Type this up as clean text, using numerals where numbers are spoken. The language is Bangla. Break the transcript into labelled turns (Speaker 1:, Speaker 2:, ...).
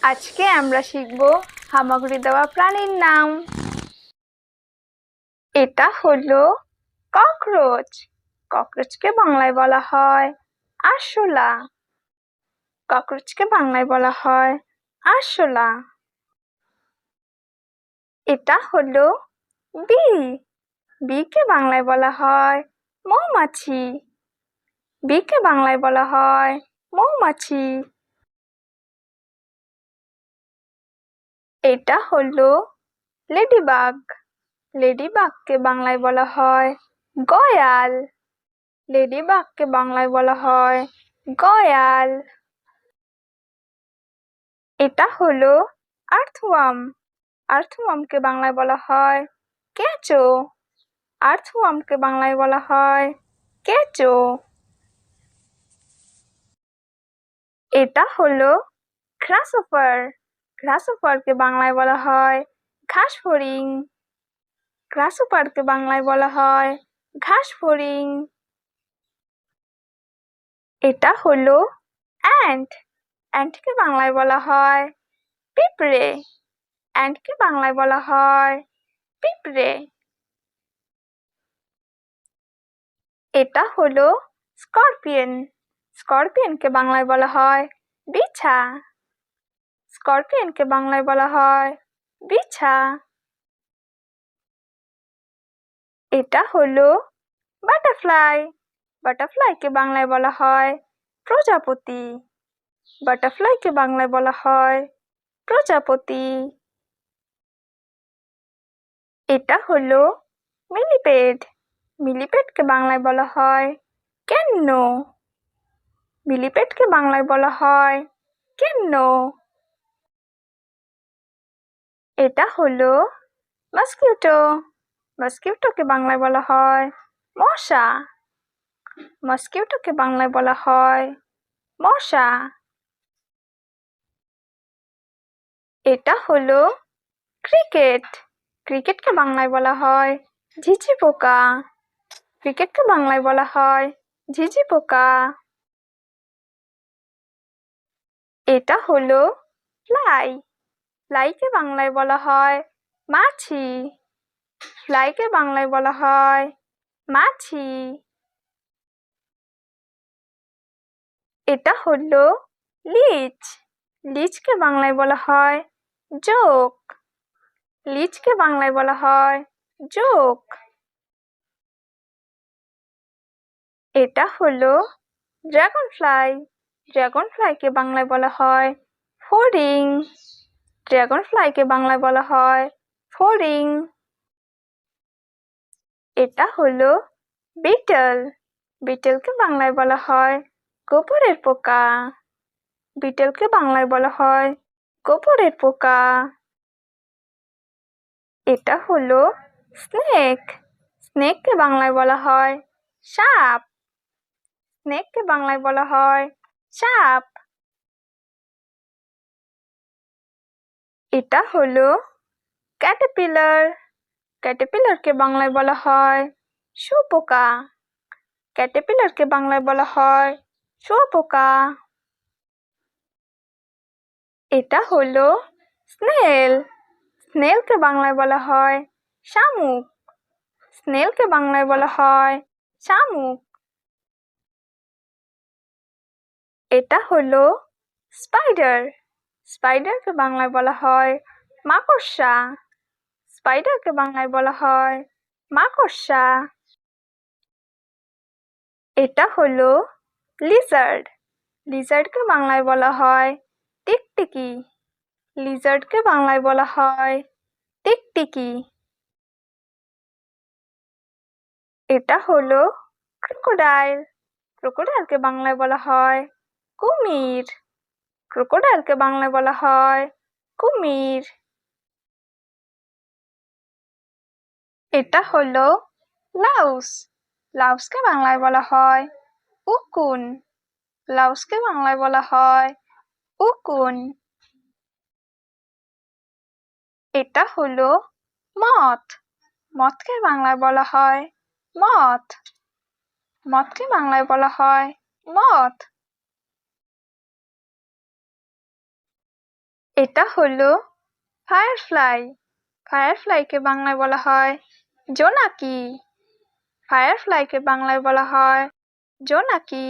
Speaker 1: আজকে আমরা শিখব হামাগুড়ি দেওয়া প্রাণীর নাম। এটা হলো ককরোচ। ককরোচকে বাংলায় বলা হয় আরশোলা। ককরোচকে বাংলায় বলা হয় আরশোলা। এটা হলো বি। বিকে বাংলায় বলা হয় মৌমাছি। বিকে বাংলায় বলা হয় মৌমাছি। এটা হলো লেডিবাগ। লেডিবাগকে বাংলায় বলা হয় গয়াল। লেডিবাগকে বাংলায় বলা হয় গয়াল। এটা হলো আর্থওয়ার্ম। আর্থওয়ার্মকে বাংলায় বলা হয় কেঁচো। আর্থওয়ার্মকে বাংলায় বলা হয় কেঁচো। এটা হলো গ্রাসহপার। গ্রাসহপারকে বাংলায় বলা হয় ঘাসফড়িং। গ্রাসহপারকে বাংলায় বলা হয় ঘাসফড়িং। এটা হলো অ্যান্ট। অ্যান্টকে বাংলায় বলা হয় পিঁপড়ে। অ্যান্টকে বাংলায় বলা হয় পিঁপড়ে। এটা হলো স্করপিয়ন। স্করপিয়নকে বাংলায় বলা হয় বিছা। স্করপিয়নকে বাংলায় বলা হয় বিছা। এটা হলো বাটারফ্লাই। বাটারফ্লাইকে বাংলায় বলা হয় প্রজাপতি। বাটারফ্লাইকে বাংলায় বলা হয় প্রজাপতি। এটা হলো মিলিপেড। মিলিপেডকে বাংলায় বলা হয় কেন্ন। মিলিপেডকে বাংলায় বলা হয় কেন্ন। এটা হলো মসকিউটো। মসকিউটোকে বাংলায় বলা হয় মশা। মসকিউটোকে বাংলায় বলা হয় মশা। এটা হলো ক্রিকেট। ক্রিকেটকে বাংলায় বলা হয় ঝিঝি পোকা। ক্রিকেটকে বাংলায় বলা হয় ঝিঝি পোকা। এটা হলো ফ্লাই। ফ্লাইকে বাংলায় বলা হয় মাছি। ফ্লাইকে বাংলায় বলা হয় মাছি। এটা হলো লিচ। লিচকে বাংলায় বলা হয় জোক। লিচকে বাংলায় বলা হয় জোক। এটা হলো ড্রাগন ফ্লাই। ড্রাগন ফ্লাইকে বাংলায় বলা হয় ফড়িং। ড্রাগন ফ্লাইকে বাংলায় বলা হয় ফড়িং। এটা হলো বিটল। বিটলকে বাংলায় বলা হয় গোবরের পোকা। বিটলকে বাংলায় বলা হয় গোবরের পোকা। এটা হলো স্নেক। স্নেককে বাংলায় বলা হয় সাপ। স্নেককে বাংলায় বলা হয় সাপ। এটা হলো ক্যাটারপিলার। ক্যাটারপিলারকে বাংলায় বলা হয় শুঁয়োপোকা। ক্যাটারপিলারকে বাংলায় বলা হয় শুঁয়োপোকা। এটা হলো স্নেল। স্নেলকে বাংলায় বলা হয় শামুক। স্নেলকে বাংলায় বলা হয় শামুক। এটা হলো স্পাইডার। স্পাইডারকে বাংলায় বলা হয় মাকড়সা। স্পাইডারকে বাংলায় বলা হয় মাকড়সা। এটা হলো লিজার্ড। লিজার্ডকে বাংলায় বলা হয় টিকটিকি। লিজার্ডকে বাংলায় বলা হয় টিকটিকি। এটা হলো ক্রোকোডাইল। ক্রোকোডাইলকে বাংলায় বলা হয় কুমির। ক্রোকোডাইলকে বাংলায় বলা হয় কুমির। এটা হলো লাউস। লাউসকে বাংলায় বলা হয় উকুন। লাউসকে বাংলায় বলা হয় উকুন। এটা হলো মথ। মথকে বাংলায় বলা হয় মথ। মথকে বাংলায় বলা হয় মথ। এটা হলো ফায়ারফ্লাই। ফায়ারফ্লাইকে বাংলায় বলা হয় জোনাকি। ফায়ারফ্লাইকে বাংলায় বলা হয় জোনাকি।